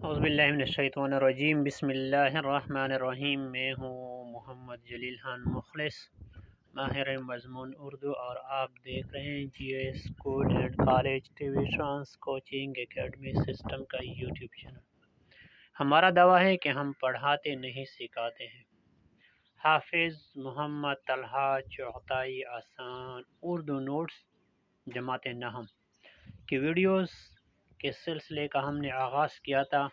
اعوذ باللہ من الشیطان الرجیم، بسم اللہ الرحمن الرحیم۔ میں ہوں محمد جلیل خان مخلص، ماہر مضمون اردو، اور آپ دیکھ رہے ہیں G A school and college T V trans coaching academy system کا یوٹیوب چینل۔ ہمارا دعویٰ ہے کہ ہم پڑھاتے نہیں سکھاتے ہیں۔ حافظ محمد طلحہ چغتائی آسان اردو نوٹس جماعت نحم کی ویڈیوز کے سلسلے کا ہم نے آغاز کیا تھا۔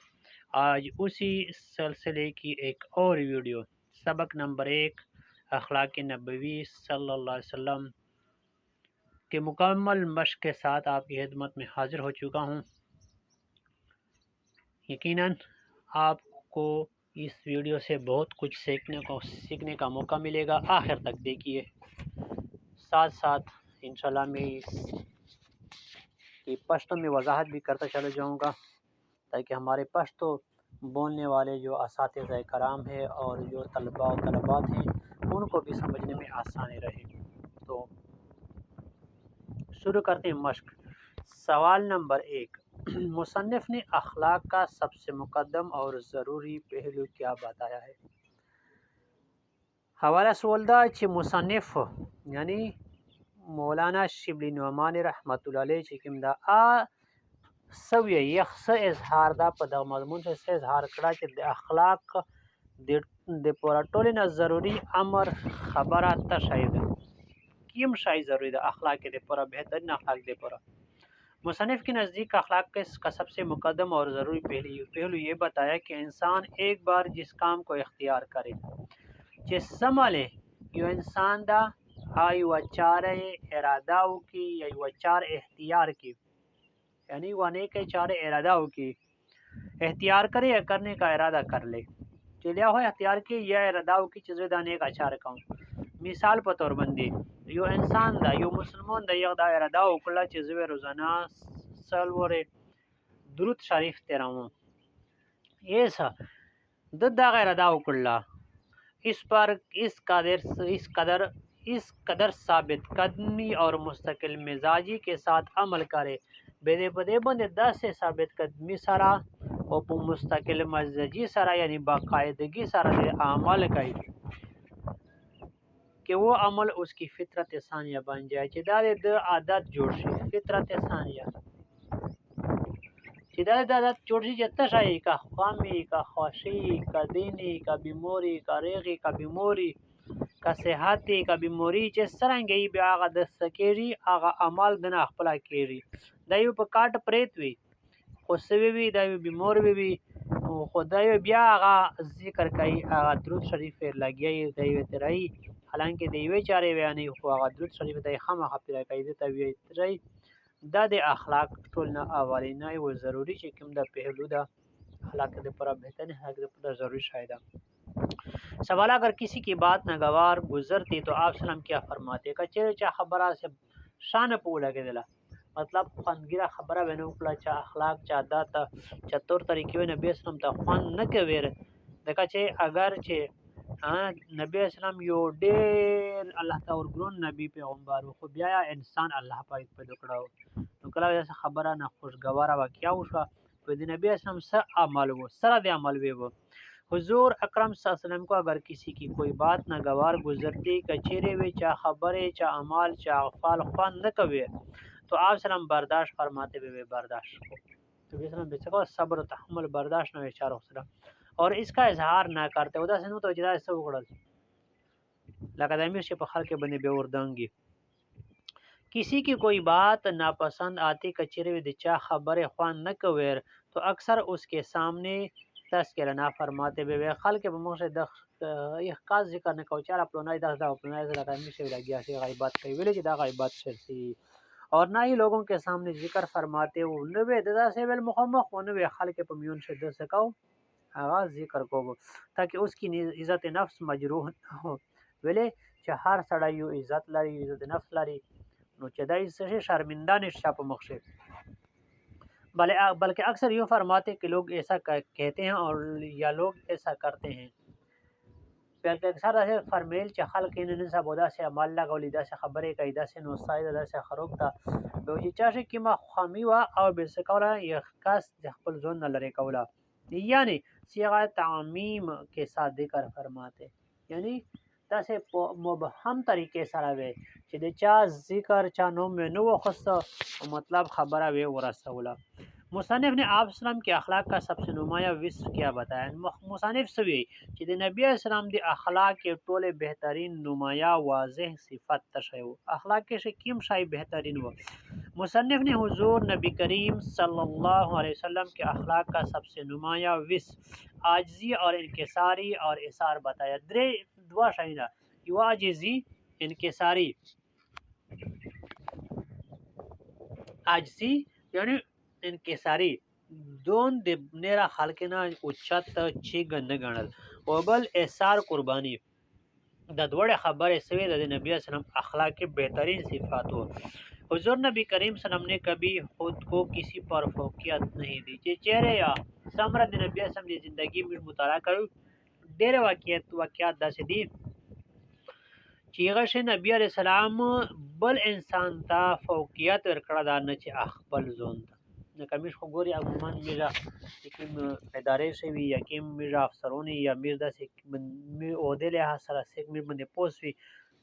آج اسی سلسلے کی ایک اور ویڈیو، سبق نمبر 1 اخلاق نبوی صلی اللہ علیہ وسلم کے مکمل مشق کے ساتھ آپ کی خدمت میں حاضر ہو چکا ہوں۔ یقیناً آپ کو اس ویڈیو سے بہت کچھ سیکھنے کا موقع ملے گا، آخر تک دیکھیے۔ ساتھ ساتھ انشاءاللہ میں اس کی پشتو میں وضاحت بھی کرتا چلا جاؤں گا، تاکہ ہمارے پشتو بولنے والے جو اساتذہ کرام ہیں اور جو طلباء و طلبات ہیں ان کو بھی سمجھنے میں آسانی رہے۔ تو شروع کرتے ہیں مشق۔ سوال نمبر 1، مصنف نے اخلاق کا سب سے مقدم اور ضروری پہلو کیا بتایا ہے؟ حوالہ سوال دا چې مصنف یعنی مولانا شبلی نعمان رحمت الله علیه چې کوم دا سوی یخ څه اظهار دا په دغه مضمون کې څه اظهار کړه چې د اخلاق د پوره ټولې نه ضروری امر خبره ته شای ده، کیم شای ضروری ده اخلاق کے پورا بہترین اخلاق دے پورا۔ مصنف کے نزدیک اخلاق کا سب سے مقدم اور ضروری پہلو یہ بتایا کہ انسان ایک بار جس کام کو اختیار کرے چې سمالے یو انسان دا یو چارہ اراداو کی یا یو چار اختیار کی، یعنی وہ نیک چارہ اراداو کی اختیار کرے یا کرنے کا ارادہ کر لے، چلیا ہو اختیار کی یا اراداو کی چیزیں دا نیک اچار کاؤں۔ مثال په طور باندې یو انسان دا یو مسلمان دا یو دا ارادہ وکړه چې زه روزانه څلورې درود شریف تیراوم، ایسا د دغه ارادہ وکړه، اس قدر ثابت قدمی اور مستقل مزاجی کے ساتھ عمل کرے، بدے بندے 10 سے ثابت قدمی سرا اور مستقل مزاجی سرا یعنی باقاعدگی سرا دے عمل کئی کہ وہ عمل اس کی فطرت ثانیہ بن جائے، چې دا د عادت جوړ شي، فطرت ثانیہ چې دا د عادت جوړ شي، چې تشای کا خوامی کا خوشی کا دینی کا بیموری کا ریغی کا بیموری کا صحتی کا بیموری چې سرنګي بیا هغه د سکیری هغه عمل د نه خپل کیری، دا یو په کاټ پریت وی خو سوي وی دا یو بیمور وی خدای بیا هغه ذکر کوي، هغه درود شریف لګي دی ترای، حالانکہ دیوی چارے بیانی خو هغه درود شریف دی خامخا پیرا کوي ته وی ترای، دا د اخلاق ټولنا اولینه و ضروری چې کوم د پہلو دا اخلاق د پر بہترین حق د ضروری شاید۔ سوال، اگر کسی کی بات ناگوار گزرتی تو آپ سلام کیا فرماتے؟ کچے چا خبرہ سے شان پولا کے دلا، مطلب خوانگیرہ خبرہ بینو کلا چا اخلاق چا داتا چا طور طریقے نبی اسلام تا خوان نکے ویر دکا چے اگر چے نبی اسلام یو ډیر الله تا ورګرون نبی پیغمبر خو بیا انسان الله پاک پیدا کړو، نو کله ایسا خبره نه خوشگوارا واقعا وشو په دې نبی اسلام سره عمل وو سره د عمل وو۔ حضور اکرم صلی اللہ علیہ وسلم کو اگر کسی کی کوئی بات ناگوار گزرتی کچیرے وی چا خبرے چا اعمال چا افعال خوان نہ کوے تو آپ سلام برداشت فرماتے ہوئے برداشت کو، نبی اسلام بچو صبر و تحمل برداشت نہ اشارہ وسلم اور اس کا اظہار نہ کرتے ودا سنو تو جدا سے وکړل لکه د امیر شي په خلک باندې به وردانګي، کسی کی کوئی بات ناپسند آتی کچیرے وی د چا خبرے خوان نہ کوے تو اکثر اس کے سامنے تذکرہ نہ فرماتے ہوئے خلق به موږ د یو خاص ذکر نه کوي چې پلونای دا پلونای زړه می شي لګیا شي غیبت کوي ویل چې دا غیبت شرسی، اور نہ ہی لوگوں کے سامنے ذکر فرماتے ہو نو ددا سے ول مخمخ و نو خلق په میون شد سکو آغاز ذکر کو تاکہ اس کی عزت نفس مجروح نہ ہو، ویلے چې هر سړی یو عزت لري عزت نفس لري نو چې دای څه شرمندہ نشه په مخ بلکہ اکثر یوں فرماتے کہ لوگ ایسا کہتے ہیں اور یا لوگ ایسا کرتے ہیں، بلکہ اکثر ایسے فرمیل چې خلق یې نن سبا داسې عمل لګولي داسې خبرې کوي داسې نوسای ده داسې خروب ده به چې چا شي کې ما خامي وه او به څه کوله یو کس د خپل ځون نه لرې کوله یعنی صیغہ تعمیم کے ساتھ ذکر فرماتے، یعنی داسې په مبهم طریقې سره وي چې د چا ذکر چا نوم یې نه وخسته مطلب خبره وی ورسوله. مصنف نے آپ وسلم کے اخلاق کا سب سے نمایاں وصف کیا بتایا. مصنف سوی چې د نبی اسلام د اخلاق کے ټوله بہترین نمایاں واضح صفت تشیو اخلاق کے کیم شای بہترین ہو. مصنف نے حضور نبی کریم صلی اللہ علیہ وسلم کے اخلاق کا سب سے نمایاں وصف عاجزی اور انکساری اور اثار بتایا. دوا شاینا یو عاجزی انکساری عاجزی یعنی انکساری دون د نیرا خلقنا اوچت چیګ نه ګڼل او بل اثار قربانی د دوړ خبره سوی د نبی اسلام اخلاق کے بہترین صفات ہو. حضور نبی کریم صلی اللہ علیہ وسلم نے کبھی خود کو کسی پر فوقیت نہیں دی. چہرے یا سمر د نبی اسلام دی زندگی میں مطالعہ کرو ډېر واقعات داسې دي چې هغه نبی علیہ السلام بل انسان ته فوقیت ورکړه دا نه چې خپل ځون ته نه کمیش خو ګوري عموما میرا کوم ادارې شوی یا کوم میرا افسرونی یا میر داسې می عہده له سره سیک میر باندې پوسوي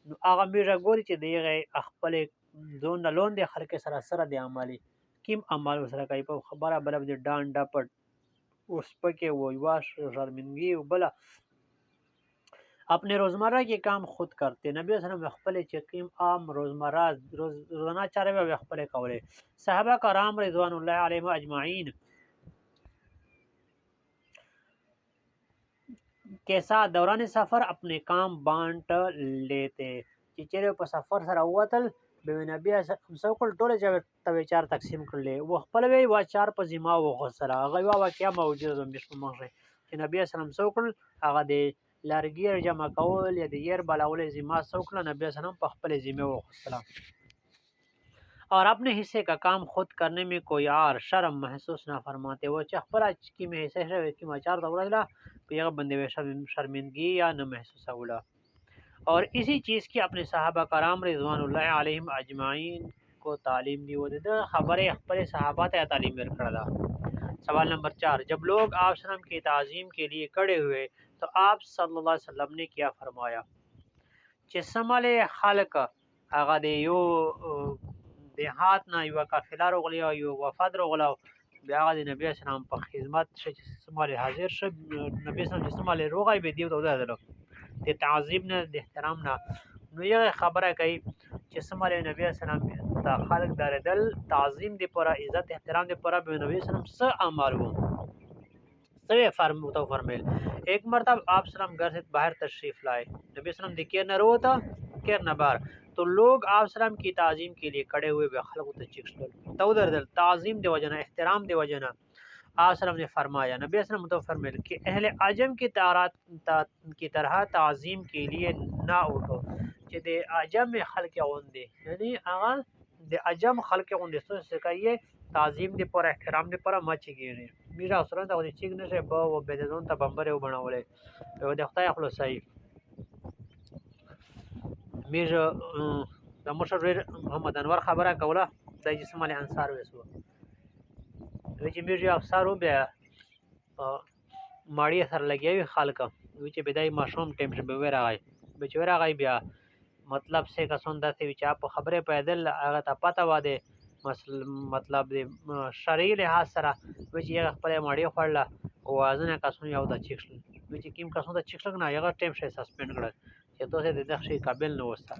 نو هغه میرا ګوري چې دیغه خپل ځون نه لون دی خلک سره سره دی عملي کیم عمل سره کوي په خبره بل د ډان ډپټ اوس پکې وای واش شرمندگی او بل اپنے روزمرہ کے کام خود کرتے. نبی صلی اللہ علیہ وسلم خپل چقیم عام روزمرہ روزانہ چارے و خپل کولے. صحابہ کرام رضوان اللہ علیہم اجمعین کے ساتھ دوران سفر اپنے کام بانٹ لیتے. چچرے په سفر سره وتل به نبی سوکل ټوله چې چار تقسیم کړل و خپل وی وا چار په ذمہ و غسرا غوا واقعیا موجود هم بشو مخه چې نبی اسلام سوکل هغه د لارګیر جمع کول یا د ير بلاول ذمہ سوکل نبی اسلام په خپل ذمہ و غسرا اور اپنے حصے کا کام خود کرنے میں کوئی اور شرم محسوس نہ فرماتے. وہ چخپلا کی میں حصے کی مچار دوڑا پیغ بندے شرمندگی یا نہ محسوس اولا. اور اسی چیز کی اپنے صحابہ کرام رضوان اللہ علیہم اجمعین کو تعلیم دی وہ خبر اخبر صحابہ تے تعلیم کردہ. سوال نمبر 4. جب لوگ آپ وسلم کی تعظیم کے لیے کھڑے ہوئے تو آپ صلی اللہ علیہ وسلم نے کیا فرمایا؟ چسمل خلق هغه د یو دیهات نه یو قافله راغلی او یو وفد راغلی بیا هغه د نبی اسلام په خدمت چې سمال حاضر شه نبی اسلام سمال روغای به دیو ته ودرلو د تعظیم نه د احترام نه نو یو خبره کوي چې سمال نبی اسلام ته خلق دردل تعظیم دی پورا عزت احترام دی پورا به نبی اسلام س اعمال وو سوی فرمیل. ایک مرتبہ آپ سلام گھر سے باہر تشریف لائے. نبی اسلام دیکھیر نہ رو تھا کیر نہ بار تو لوگ آپ سلام کی تعظیم کے لیے کھڑے ہوئے خلق تعظیم دے وجنا احترام دے وجنا آپ سلام نے فرمایا. نبی اسلام تو فرمیل کہ اہل عجم کی طرح تعظیم کے لیے نہ اٹھو کہ دے عجم خلق اوندے یعنی آغا دے عجم خلق اوندے سو سکائیے تعظیم دے پر احترام دے پر مچ گیری میرا سرنده او چیک نشه با و بدون ته بمبره و بناوله او د خدای خپل صحیح میر د مشر محمد انور خبره کوله د جسم له انصار وسو چې میر افسر به ماړی سره لګیوي خلک چې بدای ماشوم ټیم به وراغی به چې وراغی بیا مطلب څه کسون دته چې په خبره پیدل هغه ته پته واده مطلب د شرعي لحاظ سره چې هغه خپل ماړی خړل او ازنه کسون یو د چیکل چې کیم کسون د چیکل نه هغه ټیم شي سسپند کړل چې توسه د دغه قابل نه وسته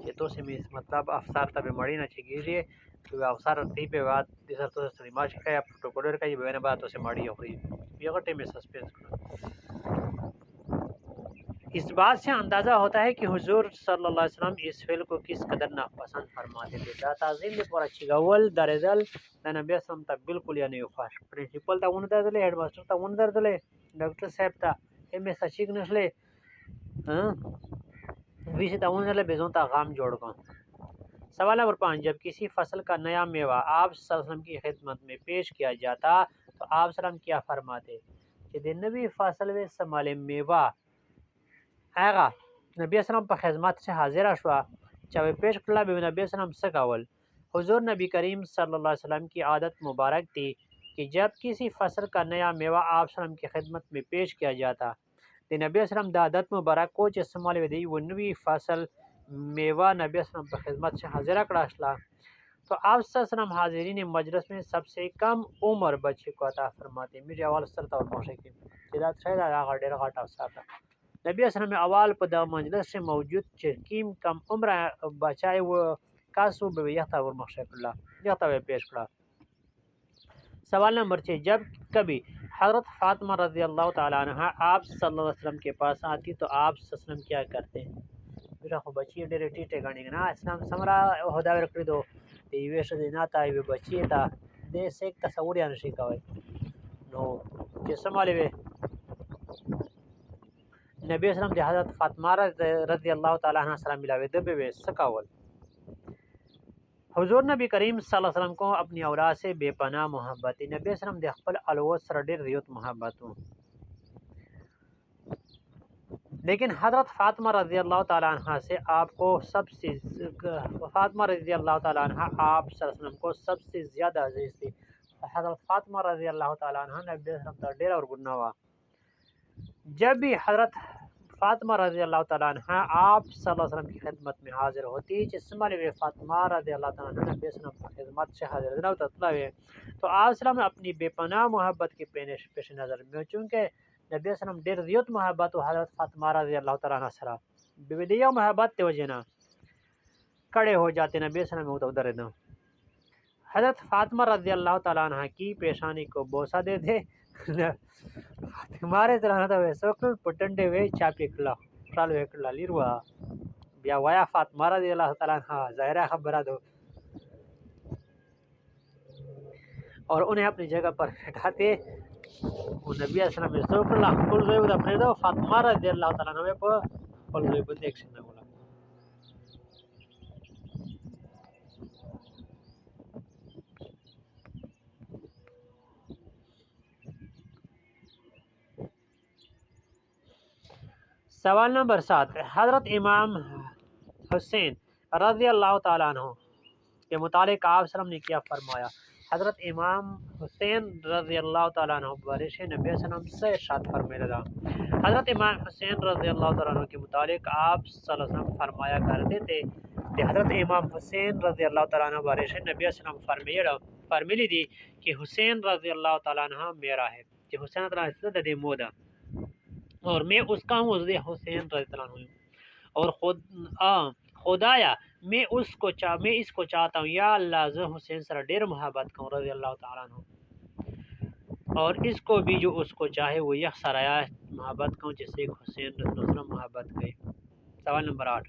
چې توسه می مطلب افسر ته به مړی نه چیږي تو افسر تی په بعد د سر توسه سلیما چې کیا پروتوکولر کوي به نه بعد توسه مړی خوري هغه ټیم سسپند کړل. اس بات سے اندازہ ہوتا ہے کہ حضور صلی اللہ علیہ وسلم اس فعل کو کس قدر ناپسند فرماتے تھے. دا تعظیم دی پورا چگول درزل د نبی اسلام ته بالکل یا نه خوښ پرنسپل ته ونه درځلې هډ ماستر ته ونه درځلې ډاکټر صاحب ته ایم ایس اچیک نشلې ویسے ته ونه درځلې بزون ته غام جوړ کو. سوال نمبر 5. جب کسی فصل کا نیا میوہ آپ صلی اللہ علیہ وسلم کی خدمت میں پیش کیا جاتا تو آپ صلی اللہ علیہ وسلم کیا فرماتے کہ د نبی فصل و سمال میوہ هغه نبی اسلام په خدمت سے حاضر شوا چا پیش کړل به نبی اسلام څه کول. حضور نبی کریم صلی اللہ علیہ وسلم کی عادت مبارک تھی کہ جب کسی فصل کا نیا میوہ آپ وسلم کی خدمت میں پیش کیا جاتا تو نبی وسلم دا عادت مبارک کو چې استعمال دی و نوی فصل میوہ نبی وسلم پر خدمت سے حاضرہ کڑاشلا تو آپ صلی اللہ علیہ وسلم حاضرین مجلس میں سب سے کم عمر بچے کو عطا فرماتے میرے اول سرتا اور موشے کی جدا شاید آغا ډیر غاټ افساتا نبی وسلم اول په د مجلس سے موجود چرکیم کم عمر بچائے و کاسو به یختا اور موشے کلا یختا پیش کړه. سوال نمبر 6 جب کبھی حضرت فاطمہ رضی اللہ تعالیٰ عنہ آپ صلی اللہ علیہ وسلم کے پاس آتی تو آپ صلی اللہ علیہ وسلم کیا کرتے میرا خو بچی ډېرې ټیټې ګڼې نه اسلام سمرا هدا ورکړي دو دی ویش دی نه تا وی بچی تا دې سیک تصور یا نشي کوي نو چې سماله وي نبی اسلام د حضرت فاطمہ رضی اللہ تعالیٰ عنہ سره ملاوي د به سکاول. حضور نبی کریم صلی اللہ علیہ وسلم کو اپنی اولاد سے بے پناہ محبت نبی وسلم د خپل الوت سره ډېر زیات محبت وو لیکن حضرت فاطمہ رضی اللہ تعالیٰ عنہ سے آپ کو سب سے فاطمہ رضی اللہ تعالیٰ عنہ آپ صلی اللہ علیہ وسلم کو سب سے زیادہ عزیز تھی. حضرت فاطمہ رضی اللہ تعالیٰ عنہ نبی وسلم کا ډېر اور گنا ہوا. جب بھی حضرت فاطمہ رضی اللہ تعالیٰ عنہ آپ صلی اللہ علیہ وسلم کی خدمت میں حاضر ہوتی جس میں فاطمہ رضی اللہ تعالیٰ عنہ نبی وسلم کی خدمت سے حاضر نہ تو آپ وسلم اپنی بے پناہ محبت کی پیش نظر میں چونکہ نبی وسلم ډېر زیات محبت و حضرت فاطمہ رضی اللہ تعالیٰ عنہ سرا بے محبت تے وجہ نہ کڑے ہو جاتے نبی وسلم میں ادھر نہ حضرت فاطمہ رضی اللہ تعالیٰ عنہ کی پیشانی کو بوسہ دے دے فاطمہ رضی اللہ عنہ ویسو پٹنڈے وے چاپی کلا ټال وے کلا لیروا بیا وایا فاطمہ رضی اللہ تعالیٰ عنہ ظاہرہ خبرہ دو اور انہیں اپنی جگہ پر بٹھاتے وہ نبی علیہ السلام ویسو کلا کل زوی دا پریدو فاطمہ رضی اللہ تعالیٰ عنہ پہ کل زوی بند ایکشن نہ بولا. سوال نمبر 7 حضرت امام حسین رضی اللہ تعالیٰ عنہ کے متعلق آپ وسلم نے کیا فرمایا. حضرت امام حسین رضی اللہ تعالیٰ عنہ بارش نبی وسلم سے ارشاد فرمایا تھا. حضرت امام حسین رضی اللہ تعالیٰ عنہ کے متعلق آپ صلی اللہ علیہ وسلم فرمایا کرتے تھے کہ حضرت امام حسین رضی اللہ تعالیٰ عنہ بارش نبی وسلم فرمیلی دی کہ حسین رضی اللہ تعالیٰ عنہ میرا ہے کہ حسین رضی اللہ تعالیٰ عنہ مودا اور میں اس کا ہوں حسین رضی اللہ عنہ اور خدایا میں اس کو چاہتا ہوں یا اللہ ز حسین سر ډیر محبت کروں رضی اللہ تعالیٰ عنہ اور اس کو بھی جو اس کو چاہے وہ یک سرایا محبت کروں جیسے حسین رضی اللہ عنہ محبت کرے. سوال نمبر 8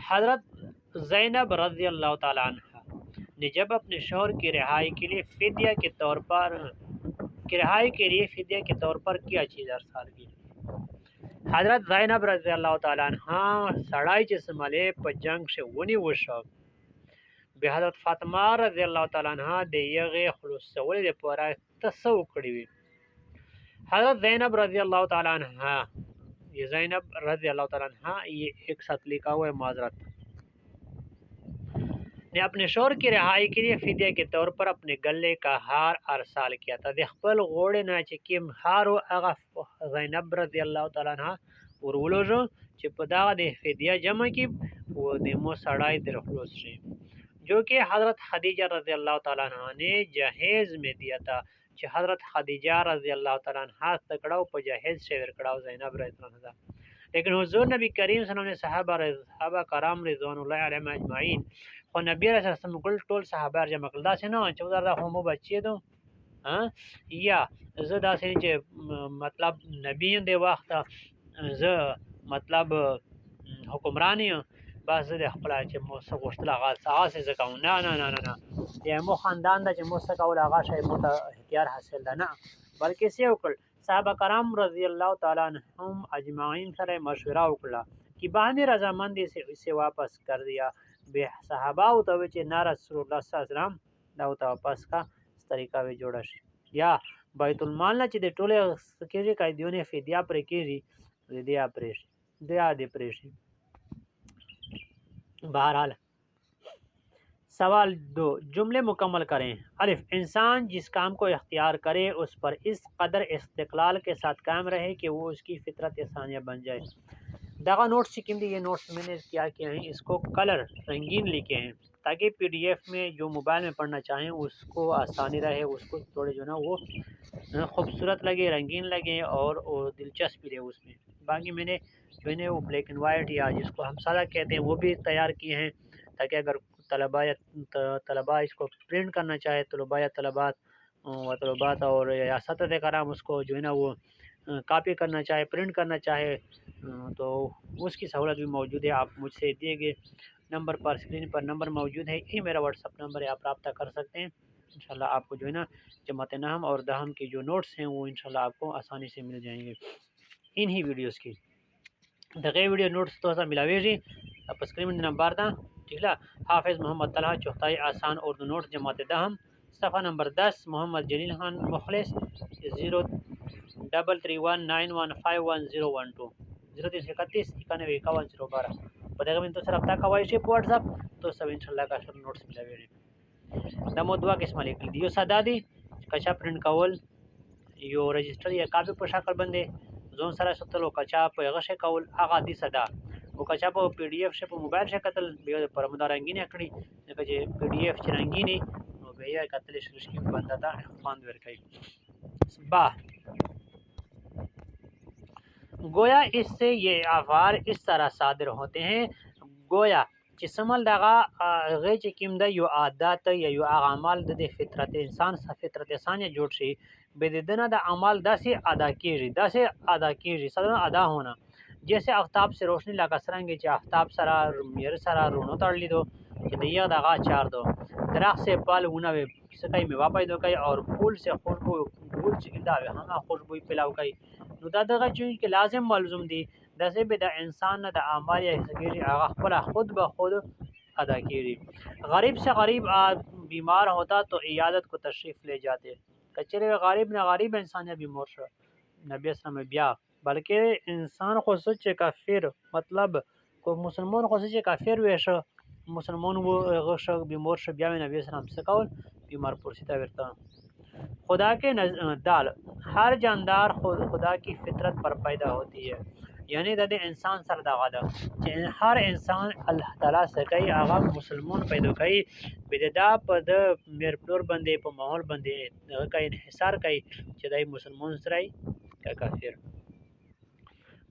حضرت زینب رضی اللہ تعالیٰ عنہ نے جب اپنے شوہر کی رہائی کے لیے فدیہ کے طور پر کیا چیز ارسال کی. حضرت زینب رضی اللہ تعالیٰ عنہ سڑائی جسمالے پر جنگ سے ونی وشو بے حضرت فاطمہ رضی اللہ تعالیٰ عنہ دے یغی خلوص سولی دے پورا تسو کڑی ہوئی. حضرت زینب رضی اللہ تعالیٰ عنہ یہ ایک ساتھ لکھا ہوا ہے معذرت نے اپنے شوہر کی رہائی کے لیے فدیہ کے طور پر اپنے گلے کا ہار ارسال کیا تھا. د خپل غوڑے نہ چکیم ہارو اغا زینب رضی اللہ تعالیٰ عنہ ورولو جو چې په دغه د فدیه جمع کې وہ دیمو سڑائی در خلوص سے جو کہ حضرت خدیجہ رضی اللہ تعالیٰ عنہ نے جہیز میں دیا تھا کہ حضرت خدیجہ رضی اللہ تعالیٰ عنہ تکڑاو پہ جہیز سے ورکڑاو زینب رضی اللہ عنہ. لیکن حضور نبی کریم صلی اللہ علیہ وسلم نے صحابہ کرام رضوان اللہ علیہم اجمعین خو نبی علیہ السلام کل ټول صحابه جمع کړل داسې نه چې ودار د همو بچی دو یا زه داسې چې مطلب نبی دی وخت زه مطلب حکمرانی بس د خپل چې مو څه غوښتل هغه څه زه کوم نه یا مو خاندان د چې مو څه کول هغه شی مو ته اختیار حاصل ده نه بلکې څه وکړل صحابه کرام رضی اللہ تعالیٰ عنہم اجمعین سره مشورہ وکړه کہ باندې رضامندی سے اسے واپس کر دیا. بے صحابہ ہوتا ہوئے چھے نا رسول اللہ صلی اللہ علیہ وسلم داوتا واپس کا اس طریقہ وی جوڑا شی یا بیت المال نا چھے دے ٹولے کیجی کئی دیونے فیدیا پر کیجی دیا دے پریشی. بہرحال سوال 2، جملے مکمل کریں۔ الف، انسان جس کام کو اختیار کرے اس پر اس قدر استقلال کے ساتھ قائم رہے کہ وہ اس کی فطرت ثانیہ بن جائے۔ داغا نوٹس چکم دی، یہ نوٹس میں نے کیا کیا ہیں، اس کو کلر رنگین لکھے ہیں تاکہ پی ڈی ایف میں جو موبائل میں پڑھنا چاہیں اس کو آسانی رہے، اس کو تھوڑے جو نا وہ خوبصورت لگے، رنگین لگے اور دلچسپی رہے اس میں۔ باقی میں نے جو ہے نا وہ بلیک اینڈ وائٹ یا جس کو ہم سادہ کہتے ہیں وہ بھی تیار کیے ہیں تاکہ اگر طلباء اس کو پرنٹ کرنا چاہے، طلبات اور یا اساتذہ کرام اس کو جو ہے نا وہ کاپی کرنا چاہے، پرنٹ کرنا چاہے تو اس کی سہولت بھی موجود ہے۔ آپ مجھ سے دیے گئے نمبر پر، اسکرین پر نمبر موجود ہے، یہی میرا واٹس اپ نمبر ہے، آپ رابطہ کر سکتے ہیں۔ انشاءاللہ آپ کو جو ہے نا جماعت نحم اور دہم کی جو نوٹس ہیں وہ انشاءاللہ آپ کو آسانی سے مل جائیں گے انہی ویڈیوز کی۔ دغه ویڈیو نوٹس تو ملاویږي په سکرین نمبر دا ٹھیک ہے۔ حافظ محمد طلحہ چغتائی آسان اردو نوٹ جماعت دہم، صفحہ نمبر 10، محمد جلیل خان مخلص 033191511012 0331 915112 په دغه باندې تاسو رابطه کوئ شئ په واتس اپ، تو سب انشاءالله کا شروع نوٹس ملاویږي۔ دا مو دوه قسمه لیکل دي، یو ساده دي کچا پرنٹ کول، یو رجسٹر یا کاپی په شکل باندې ځون سره ساتلو، کچا په هغه شی کول هغه دي ساده، او کچا په پی ډی ایف شی په موبایل شی کتل بیا پر مدا رنگینه کړی، ځکه چې پی ډی ایف چې رنگینی نو بیا کتل شروع کی بنده ته خوند ورکوي۔ با گویا اس سے یہ افعال اس طرح صادر ہوتے ہیں، گویا چې سمل دغه هغه چې کوم د یو عادت یا یو اعمال د فطرت انسان فطرت ثانیه جوړ شي، به د دنه د عمل داسې ادا کیږي سره ادا ہونا، جیسے آفتاب سے روشنی لگا سرنگی چې آفتاب سره میر سره رونو تړلی دو چې د یغ دغه چار دو، درخت سے پل ونه سکای میوه پیدا کوي اور پھول سے خوشبو گل چې دا هغه خوشبو پلاو کوي، نو دا دغه چې لازم ملزوم دي داسې به د انسان د اعمال یا حسګری هغه خپل خود به خود ادا کیږي۔ غریب سے غریب بیمار ہوتا تو عیادت کو تشریف لے جاتے، کچره غریب نه غریب انسان یا بیمار شو نبی اسلام بیا، بلکہ انسان خو سچ کافر مطلب کو مسلمان خو سچ کافر ویشه مسلمان وہ غش بیمار شو بیا نبی اسلام سکول بیمار پرسیتا ورتا۔ خدا کے دال ہر جاندار خدا کی فطرت پر پیدا ہوتی ہے، یعنی د انسان سره دغه ده چې هر انسان الله تعالی سکای هغه مسلمان پیدا کوي، بددا په د میرپلور باندې په ماحول باندې هغه کوي انحصار کوي چې دای مسلمان سره کا کافر۔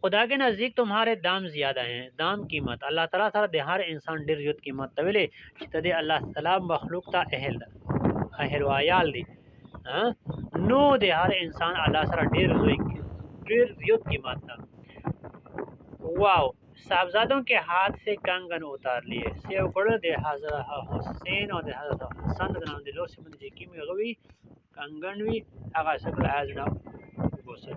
خدا کے نزدیک تمہارے دام زیادہ ہیں، دام قیمت اللہ تعالیٰ سره د هر انسان ډیر زیات قیمت تویلې چې د الله تعالی مخلوق ته اهل و عیال دی، نو د هر انسان الله سره ډیر زیات قیمت ده۔ واو، صاحبزادوں کے ہاتھ سے کنگن اتار لیے، سیو کڑ دے حضرت حسین اور دے حضرت حسن نام دے لو سے من جے کی میں غوی کنگن وی اگا شکل ازنا گوسر۔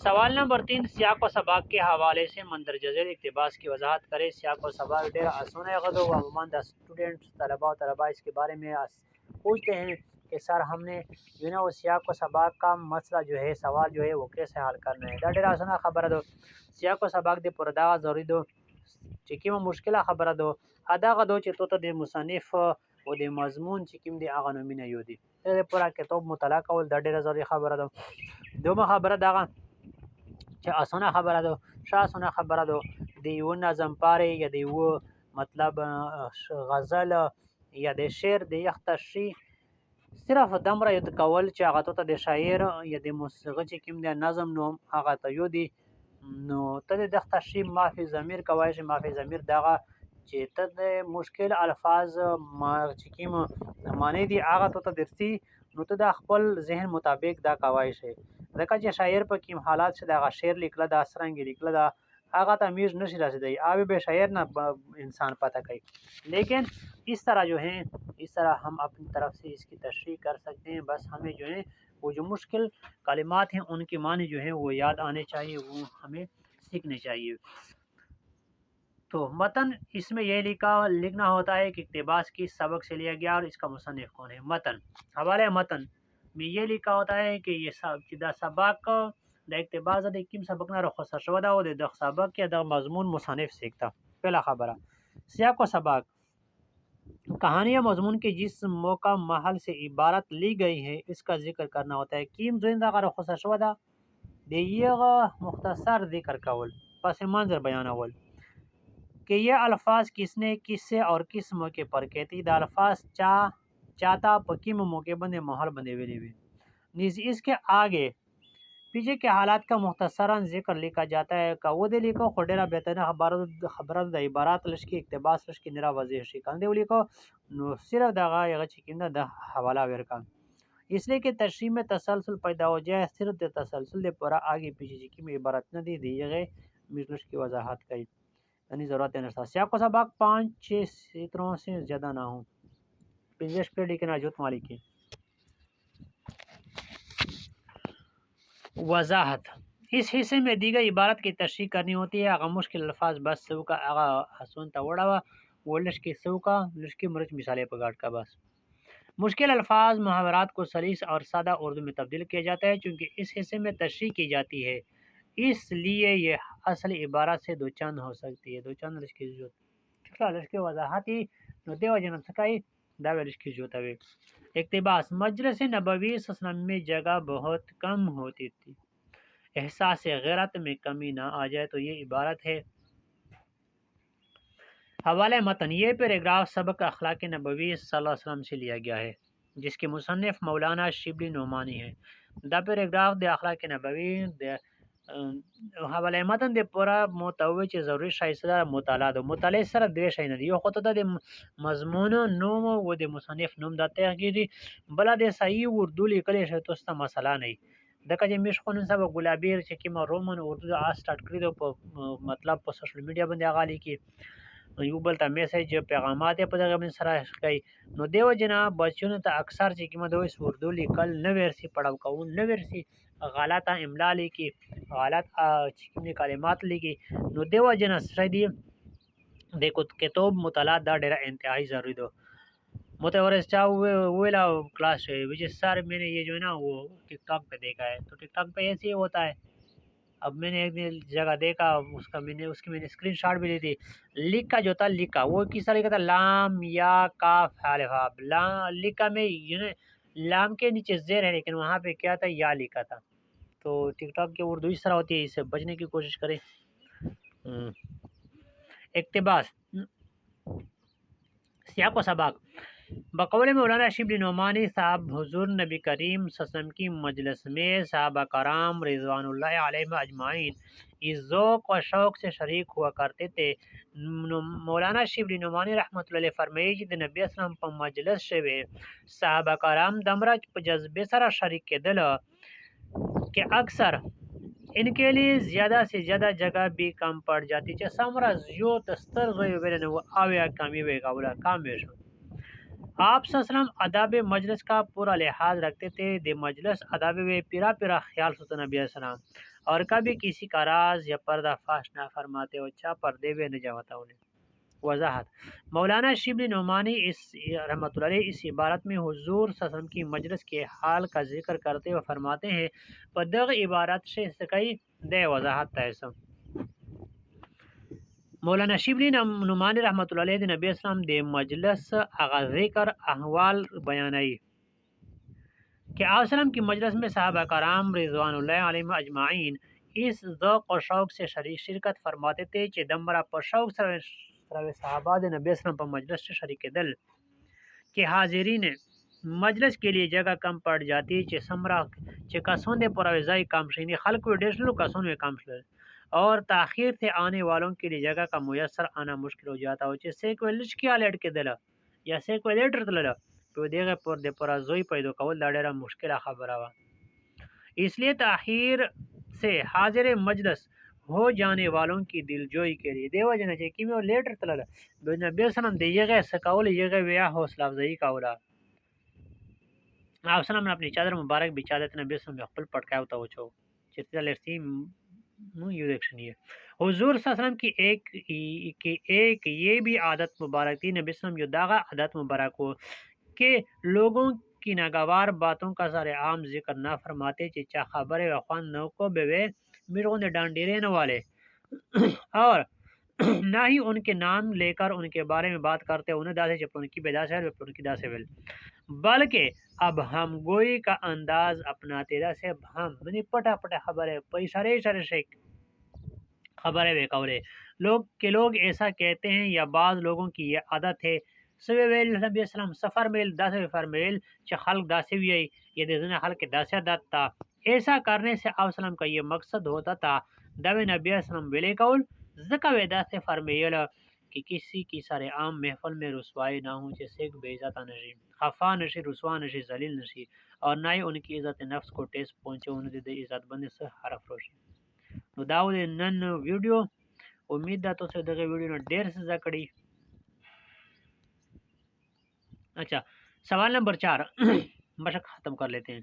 سوال نمبر 3، سیاق و سباق کے حوالے سے مندرجہ ذیل اقتباس کی وضاحت کرے۔ سیاق و سباق ڈیر آسان ہے غدو عموماً اسٹوڈنٹس طلباء اس کے بارے میں پوچھتے ہیں کہ سر ہم نے جو ہے نا وہ سیاق و سباق کا مسئلہ جو ہے سوال جو ہے وہ کیسے حل کرنا ہے، دا ډیر آسان خبره ده۔ سیاق و سباق د پر دا ضروری دو چې کومه مشکله خبره ده ادا غدو چې تو ته د مصنف او د مضمون چې کوم دی هغه نومینه یو دی د پورا کتاب مطالعه کول دا ډیره ضروری خبره ده۔ دومره خبره دغه چې آسانه خبره ده، شاسانه خبره ده، د یو نظم پاره یا د یو مطلب غزل یا د شعر د یخ تشریح صرف دمره یو کول چې هغه ته د شاعر یا د موسیقي چې کوم د نظم نوم هغه ته یو دی، نو ته د تشریح معافی ضمیر کوای شي، معافی ضمیر دغه چې ته د مشکل الفاظ ما چې کوم معنی دی هغه ته درسي، نو ته د خپل ذهن مطابق دا کوای شي، ځکه چې شاعر په کوم حالات چې دغه شعر لیکله دا سرنګ لیکله دا هغه تمیز نشي رسیدای، آبی به شاعر نہ انسان پتہ کوي، لیکن اس طرح جو ہے اس طرح ہم اپنی طرف سے اس کی تشریح کر سکتے ہیں، بس ہمیں جو ہے وہ جو مشکل کلمات ہیں ان کے معنی جو ہیں وہ یاد آنے چاہیے، وہ ہمیں سیکھنے چاہیے۔ تو متن اس میں یہ لکھنا ہوتا ہے کہ اقتباس کی سبق سے لیا گیا اور اس کا مصنف کون ہے۔ متن حوالہ متن میں یہ لکھا ہوتا ہے کہ یہ سبق د اقتباس د کوم سبق نه راخصه شو دا او د سبق کې د مضمون مصنف سیکھتا۔ پہلا خبره سیاق و سبق کہانی یا مضمون کے جس موقع محل سے عبارت لی گئی ہے اس کا ذکر کرنا ہوتا ہے. کیم زوینده غره خوسته شوه ده د یغه مختصر ذکر کول پس منظر بیانول کہ یہ الفاظ کس نے کس سے اور کس موقع پر کہتی دا الفاظ چاہتا پکیم موقع بندے محل بندے ویلی وی نیز اس کے آگے پیچھے کے حالات کا مختصراً ذکر لکھا جاتا ہے کہ وہ دے لکھو خڈیرا بہترین خبرات دا عبارات لشکی اقتباس لشکی نرا وضیح شی کندے لکھو نو صرف دغه یغه چکینده د حوالہ ورکا اس لیے کہ تشریح میں تسلسل پیدا ہو جائے صرف د تسلسل دے پورا آگے پیچھے کی میں عبارت نہ دی دیغه مثلش کی وضاحت کی یعنی ضرورت ہے سیاق و سباق 5-6 سطروں سے زیادہ نہ ہوں پنجش پہ لیکن اجوت مالکی وضاحت اس حصے میں دیگر عبارت کی تشریح کرنی ہوتی ہے. اگر مشکل الفاظ بس سو کا اگر حسون تا وڑا وہ لشکی سو کا لشکی مرچ مثالیں پگاٹ کا بس مشکل الفاظ محاورات کو سلیس اور سادہ اردو میں تبدیل کیا جاتا ہے چونکہ اس حصے میں تشریح کی جاتی ہے اس لیے یہ اصل عبارت سے دو چند ہو سکتی ہے. دو چند لشکی جو لشکی وضاحتی نو دیو جنم سکائی داوی لشکی جو تاوی اقتباس مجلس نبوی وسلم میں جگہ بہت کم ہوتی تھی احساس غیرت میں کمی نہ آ جائے تو یہ عبارت ہے. حوالہ متن یہ پیراگراف سبق اخلاق نبوی صلی اللہ علیہ وسلم سے لیا گیا ہے جس کے مصنف مولانا شبلی نعمانی ہیں. دا پیراگراف دے اخلاق نبوی دے حوالہ متن دے پورا محتوی چ ضروری شایسته مطالعه دو مطالعه سره دوی شای نه یو خطه د مضمون نوم و د مصنف نوم د تغییری بلا د صحیح اردو لیکل شوی توسته مسله نه دغه چې مش خون سبا ګلابیر چې کی رومن اردو آ سٹارټ کړی دو مطلب په سوشل میډیا باندې غالي کی یو بل ته میسج پیغامات په دغه باندې سره کوي نو دیو جنا بچونو ته اکثر چې کی مدوي اردو لیکل نه ورسي پڑھاو کوو نه ورسي غلط املا لیکي غلط چې کلمات لیکي نو دیو جنا سړي دیکھو کتاب مطالعه دا ډیره انتہائی ضروری دو متورس چا ویلا کلاس وچ سر میں نے یہ جو ہے نا وہ ٹک ٹاک پہ دیکھا ہے تو ٹک ٹاک پہ ایسے ہی ہوتا ہے. اب میں نے ایک جگہ دیکھا اس کی میں نے اسکرین شاٹ بھی لی تھی لکھا جو تھا لکھا وہ کس طرح کا تھا لام یا کاف الف لکھا میں لام کے نیچے زیر ہے لیکن وہاں پہ کیا تھا یا لکھا تھا. تو ٹک ٹاک کی اردو اس طرح ہوتی ہے اس سے بچنے کی کوشش کریں. اقتباس سیاق و سباق بقول مولانا شبلی نعمانی صاحب حضور نبی کریم صلی اللہ علیہ وسلم کی مجلس میں صحابہ کرام رضوان اللہ علیہ اجمعین اس ذوق و شوق سے شریک ہوا کرتے تھے. مولانا شبلی نعمانی رحمۃ اللہ علیہ فرمائی کہ نبی اسلام پر مجلس شوی صحابہ کرام دمرا جذبے سرا شریک کے دل کہ اکثر ان کے لیے زیادہ سے زیادہ جگہ بھی کم پڑ جاتی چاہے سمرا زیو تستر زوی ویلن وہ آویا کامی وے گاولا کام ویشو. آپ صلی اللہ علیہ وسلم اداب مجلس کا پورا لحاظ رکھتے تھے دے مجلس اداب وے پیرا پیرا خیال سوتا نبی علیہ السلام اور کبھی کسی کا راز یا پردہ فاش نہ فرماتے ہو چا پردے وے نہ جاتا انہیں. وضاحت مولانا شبلی نعمانی اس رحمۃ اللہ علیہ اس عبارت میں حضور صلی اللہ علیہ وسلم کی مجلس کے حال کا ذکر کرتے ہوئے فرماتے ہیں پدغ عبارت سے سکئی دے وضاحت تیسا. مولانا شبلی نعمانی رحمۃ اللہ علیہ نبی اسلام دے مجلس اغا ذکر احوال بیانائی کہ آپ وسلم کی مجلس میں صحابہ کرام رضوان اللہ علیہ اجمعین اس ذوق و شوق سے شرکت فرماتے تھے کہ دمبرا پر شوق صحابہ دے نبی اسلام پر مجلس سے شریک دل کہ حاضرین مجلس کے لیے جگہ کم پڑ جاتی کہ سمرا کہ کسون دے پروزائی کام شینی خلق و ڈیشلو کسون میں کام شل اور تاخیر سے آنے والوں کے لیے جگہ کا میسر آنا مشکل ہو جاتا ہو جیسے کوئی لچکیا لیٹ کے دلا یا سے کوئی لیٹر دلا تو دیگه پر د پرازوی پیدا کول دا ډیره مشکله خبره وا اس لیے تاخیر سے حاضر مجلس ہو جانے والوں کی دلجوئی کے لیے دیو جن چې کیمو لیټر تلل د نبی سلام دیغه سکول یغه ویا حوصله افزایی کولا. آپ سلام نے اپنی چادر مبارک بچا دیتے نبی سلام خپل پټکاو ته وچو چې لرسی نو یو ایکشن یہ حضور صلی اللہ علیہ وسلم کی ایک یہ بھی عادت مبارک تھی نبی سلام جو داغا عادت مبارک ہو کہ لوگوں کی ناگوار باتوں کا سارے عام ذکر نہ فرماتے چچا خبر وخوان نو کو بے میروں نے ڈانڈیرے نہ والے اور نہ ہی ان کے نام لے کر ان کے بارے میں بات کرتے انہیں داسے چپ ان کی بیداسے ان کی داسے ول، بلکہ اب ہم گوئی کا انداز اپناتے داسے ہم منی پٹا پٹا خبر ہے پیسارے سارے شیک خبر ہے کولے لوگ ایسا کہتے ہیں یا بعض لوگوں کی یہ عادت ہے سوی ویل نبی السلام سفر میل داسے فرمیل چ خلق داسے وی یہ دزنے خلق داسے دتا، ایسا کرنے سے آپ السلام کا یہ مقصد ہوتا تھا دو نبی السلام ویلے کول زکا ویدا سے فرمیل کہ کسی کی سارے عام محفل میں رسوائی نہ ہوں جیسے ایک بے عزت نشی خفا نشی رسوا نشی ذلیل نشی اور نہ ہی ان کی عزت نفس کو ٹیس پہنچے ان دے عزت بندے سے حرف روشی نو داود نن ویڈیو امید ہے تو سے دغه ویڈیو نے ډیر څه زده کړي. اچھا سوال نمبر 4 مشق ختم کر لیتے ہیں.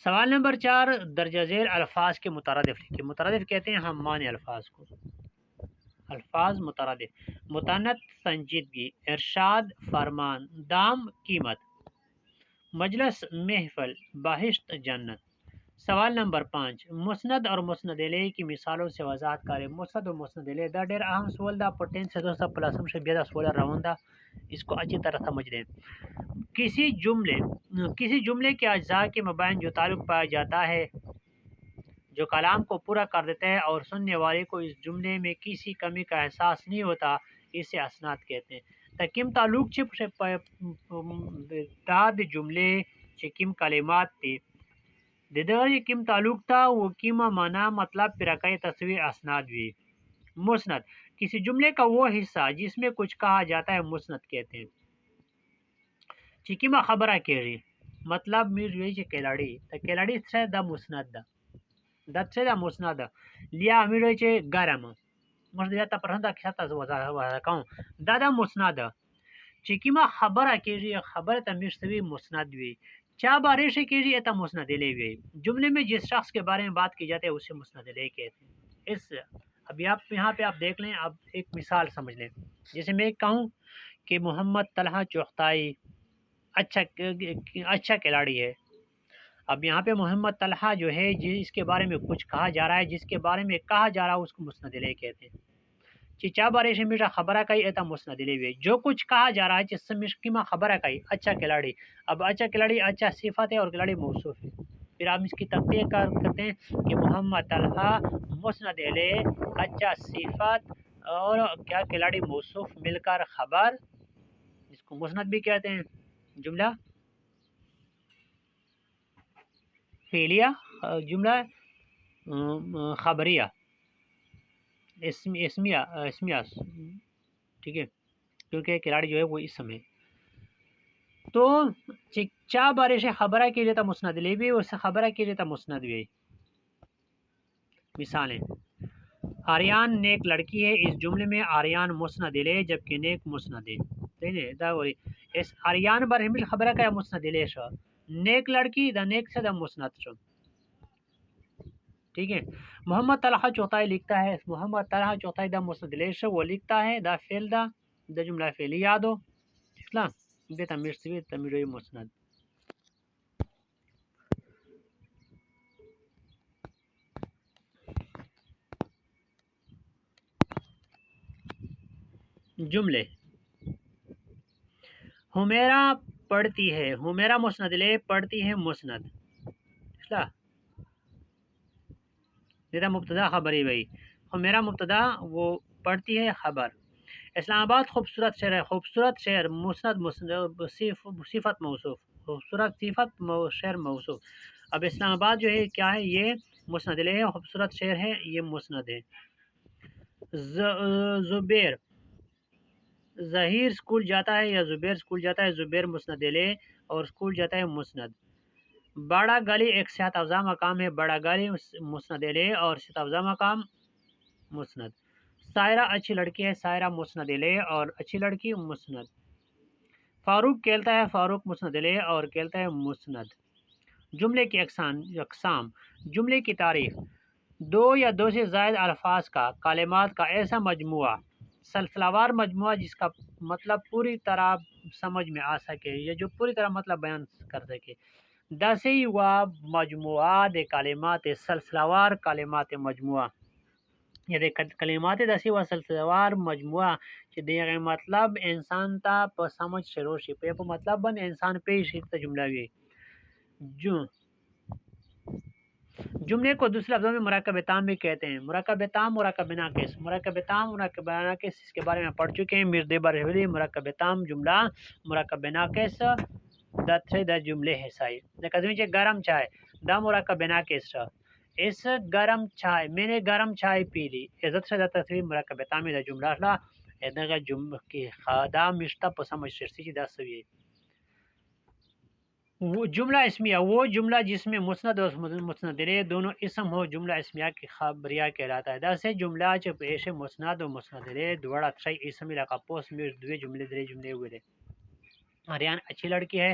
سوال نمبر 4 درجہ ذیل الفاظ کے مترادف لکھیں. مترادف کہتے ہیں ہم معنی الفاظ کو. الفاظ مترادف متانت سنجیدگی، ارشاد فرمان، دام قیمت، مجلس محفل، بہشت جنت. سوال نمبر 5 مسند اور مسند الیہ کی مثالوں سے وضاحت کریں. مسند اور مسند الیہ دا ډیر اہم سوال دا پٹین سے دوستا پلاسم سے بیدا سوال روان دا، اس کو اچھی طرح سمجھ لیں. کسی جملے کے اجزاء کے مابین جو تعلق پایا جاتا ہے جو کلام کو پورا کر دیتا ہے اور سننے والے کو اس جملے میں کسی کمی کا احساس نہیں ہوتا، اسے اسناد کہتے ہیں. تکیم تعلق چھ داد جملے چکم کلمات تے ددغه کم تعلق تھا وہ کیما معنی مطلب پرکائے تصویر اسناد بھی. مسند کسی جملے کا وہ حصہ جس میں کچھ کہا جاتا ہے مسند کہتے ہیں. چکیما خبرہ کہی مطلب میر وی چ کلاڑی تا کلاڑی سے دا مسند دا دت سے دا مسند دا لیا امیر وی چ گرم مسند تا پرندا کھتا وزا کاؤں دا مسند چکیما خبرہ کہی خبر تا میر سوی مسند وی چا بارے سے کیجیے تا مسند الیہ بھی. جملے میں جس شخص کے بارے میں بات کی جاتی ہے اسے مسند الیہ کہتے ہیں. اس ابھی آپ یہاں پہ آپ دیکھ لیں، آپ ایک مثال سمجھ لیں. جیسے میں کہوں کہ محمد طلحہ چغتائی اچھا کھلاڑی ہے. اب یہاں پہ محمد طلحہ جو ہے جس کے بارے میں کچھ کہا جا رہا ہے، جس کے بارے میں کہا جا رہا ہے اس کو مسند الیہ کہتے ہیں. چا بارے سے میرا خبرہ کئی ایتا مسند الیہ جو کچھ کہا جا رہا ہے جس سے مشکمہ خبرہ کئی اچھا کھلاڑی. اب اچھا کھلاڑی اچھا صفت ہے اور کھلاڑی موصوف ہے. پھر آپ اس کی تفسیر کرتے ہیں کہ محمد طلحہ مسند الیہ اچھا صفت اور کیا کھلاڑی موصوف مل کر خبر، اس کو مسند بھی کہتے ہیں. جملہ فعلیہ، جملہ خبریہ، اسمیہ ٹھیک ہے، کیونکہ کھلاڑی جو ہے وہ اسم ہے. تو چا بارے سے خبرہ کی جاتا مسند الیہ بھی، اس سے خبرہ کی جاتا مسند بھی. مثالیں آریان نیک لڑکی ہے، اس جملے میں آریان مسند الیہ جبکہ نیک مسند ہے. دا وری اس آریان بارے میں خبرہ کا مسند الیہ شو، نیک لڑکی دا نیک سے دا مسند شو. ٹھیک ہے. محمد طلحہ چغتائی لکھتا ہے، محمد طلحہ چغتائی دا مسند الیہ شو، وہ لکھتا ہے دا فعل دا جملہ فعلی یاد ہو ٹھیک نا بے تمیر سے تمیر مسند. جملے حمیرہ پڑھتی ہے، حمیرہ مسند الیہ پڑھتی ہے مسند دیتا مبتدا خبری بھائی. حمیرہ مبتدا وہ پڑھتی ہے خبر. اسلام آباد خوبصورت شہر ہے، خوبصورت شہر مسند صفت موصوف، خوبصورت صفت شہر موصوف. اب اسلام آباد جو ہے کیا ہے، یہ مسند الیہ ہے، خوبصورت شہر ہے یہ مسند ہے. زبیر ظہیر اسکول جاتا ہے یا زبیر اسکول جاتا ہے، زبیر مسند الیہ اور اسکول جاتا ہے مسند. بڑا گلی ایک صحت افزا مقام ہے، بڑا گلی مسند الیہ اور صحت افزا مقام مسند. سائرہ اچھی لڑکی ہے، سائرہ مسند الیہ اور اچھی لڑکی مسند. فاروق کھیلتا ہے، فاروق مسند الیہ اور کھیلتا ہے مسند. جملے کی اقسام. جملے کی تعریف دو یا دو سے زائد الفاظ کا کلمات کا ایسا مجموعہ، سلسلہ وار مجموعہ جس کا مطلب پوری طرح سمجھ میں آ سکے یا جو پوری طرح مطلب بیان کر سکے. داسې یوه مجموعه د کلمات سلسلهوار کلمات مجموعه یا د کلمات داسې یوه سلسلهوار مجموعه چې د هغې مطلب انسان ته په سمجھ شروع شي په مطلب باندې انسان پیش شي ته جمله وي جملے کو دوسرے لفظوں میں مرکب تام بھی کہتے ہیں مرکب تام مرکب ناقص مرکب تام مرکب ناقص اس کے بارے میں پڑھ چکے ہیں میر دیبر حویلی مرکب تام جملہ مرکب ناقص دا جملے حصائی کہ گرم چائے دا مرکب ناقص اس گرم چائے میں نے گرم چائے پی لی عزت سے دا تصویر مرکب تام دا جملہ اخلا دا جملہ کی خدا مشتہ پسمج شرسی دا سویے وہ جملہ اسمیہ وہ جملہ جس میں مسند اور مسند الیہ دونوں اسم ہو جملہ اسمیہ کی خبریہ کہلاتا ہے داسے جملہ چ پیش مسند و مسند الیہ دوڑا تھری اسم لگا پوس میں دوے جملے درے جملے ہوئے آریان اچھی لڑکی ہے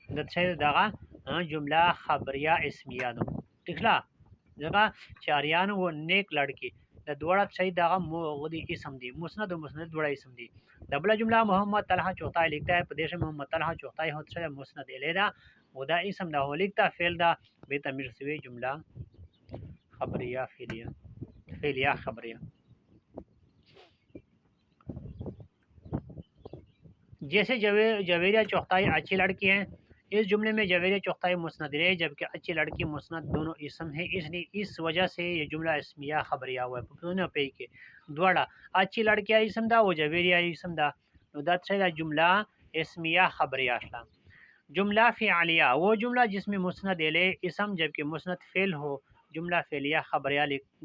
دتھے دغا جملہ خبریہ اسمیہ دو ٹھیکلا جگہ چاریان وہ نیک لڑکی دا دوڑا تھری دغا مغدی اسم دی مسند و مسند دوڑا اسم دی دبلا جملہ محمد طلحہ چوتھائی لکھتا ہے پدیش محمد طلحہ چوتھائی ہوتا ہے مسند الیہ دا ودا اسم دا ہو لکھتا فعل دا بے تمیر سوی جملہ خبریہ فعلیہ خبریہ جیسے جویریہ چوتھائی اچھی لڑکی ہے اس جملے میں جویریہ چوتھائی مسند الیہ جبکہ اچھی لڑکی مسند دونوں اسم ہے اس لیے اس وجہ سے یہ جملہ اسمیہ خبریہ ہوا ہے دونوں پہ کے دوڑا اچھی لڑکیاں اسم دا وہ جویریہ اسم دا دا تھا جملہ اسمیہ خبریہ اصلا جملہ فعلیہ وہ جملہ جس میں مسند الیہ اسم جبکہ مسند فعل ہو جملہ فعلیہ خبریہ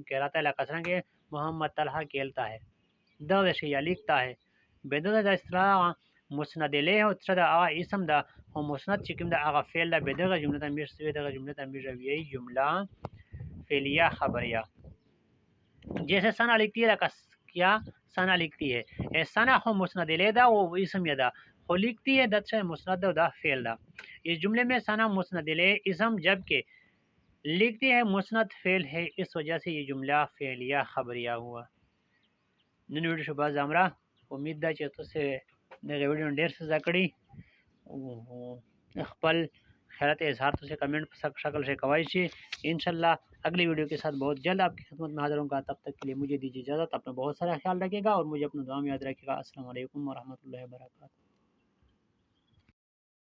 کہلاتا ہے لکسرن کے محمد طلحہ کھیلتا ہے دا شیعہ لکھتا ہے بدل دا اس طرح مسند الیہ او تر دا اسم دا او مسند چکم دا اغا فعل دا بدل جملہ تمیر سوی دا جملہ تمیر رویہ جملہ فعلیہ خبریہ جیسے ثنا لکھتی ہے کیا ثنا لکھتی ہے ثنا ہو مسند الیہ دا وہ اسم دا ہو لکھتی ہے دت سے مسند دا فعل دا اس جملے میں ثنا مسند الیہ اسم جبکہ لکھتی ہے مسند فعل ہے اس وجہ سے یہ جملہ فعلیہ خبریہ ہوا نن ویڈیو شو باز امرا امید دا چې تاسو دغه ویډیو ډیر څه زده کړئ خپل خیرات اظہار تو سے کمنٹ پر شکل سے کوئی شی انشاءاللہ اگلی ویڈیو کے ساتھ بہت جلد آپ کی خدمت میں حاضر ہوں گا تب تک کے لیے مجھے دیجیے اجازت اپنا بہت سارا خیال رکھے گا اور مجھے اپنا دعا میں یاد رکھے گا السلام علیکم ورحمۃ اللہ وبرکاتہ